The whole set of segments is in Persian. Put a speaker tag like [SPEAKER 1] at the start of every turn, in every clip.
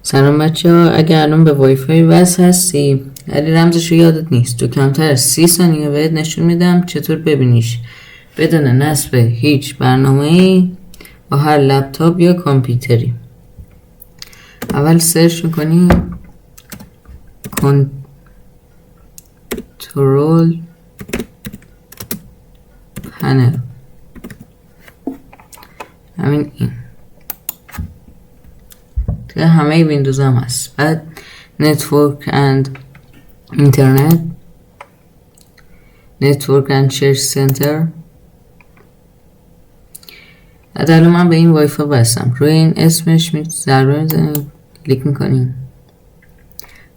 [SPEAKER 1] سلام بچه ها، اگه الان به وای فای وصل هستی ولی رمزشو یادت نیست، تو کمتر از 30 ثانیه بهت نشون میدم چطور ببینیش بدون نصب هیچ برنامه‌ای با هر لپتاپ یا کامپیوتری. اول سرچ میکنی کنترل پنل، همین این توی همه ویندوز هم هست. بعد نتورک اند اینترنت، نتورک اند شیر سنتر. بعد الان من به این وای فای بستم، روی این اسمش ضربه میزنیم، کلیک میکنیم،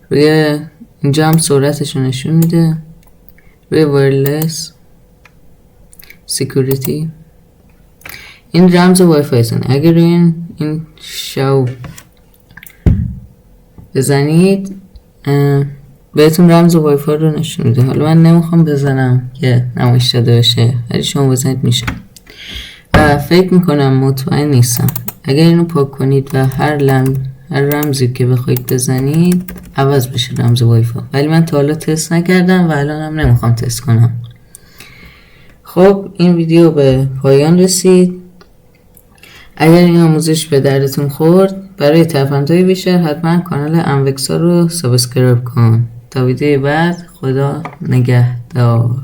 [SPEAKER 1] روی اینجا هم سرعتش رو نشون میده، روی وایرلس سکیوریتی. این رمز وای فای است. اگر روی این شو بزنید بهتون رمز وای فای رو نشون میده. حالا من نمیخوام بزنم که نمایش داده بشه، ولی شما بزنید میشه. و فکر میکنم، مطمئن نیستم، اگر اینو پاک کنید و هر رمزی که بخواید بزنید عوض بشه رمز وای فای، ولی من تا حالا تست نکردم و الان هم نمیخوام تست کنم. خب این ویدیو به پایان رسید. اگر این آموزش به دردتون خورد، برای تفاهم‌های بیشتر حتما کانال انوکسا رو سابسکرایب کن. تا ویدیو بعد، خدا نگهدار.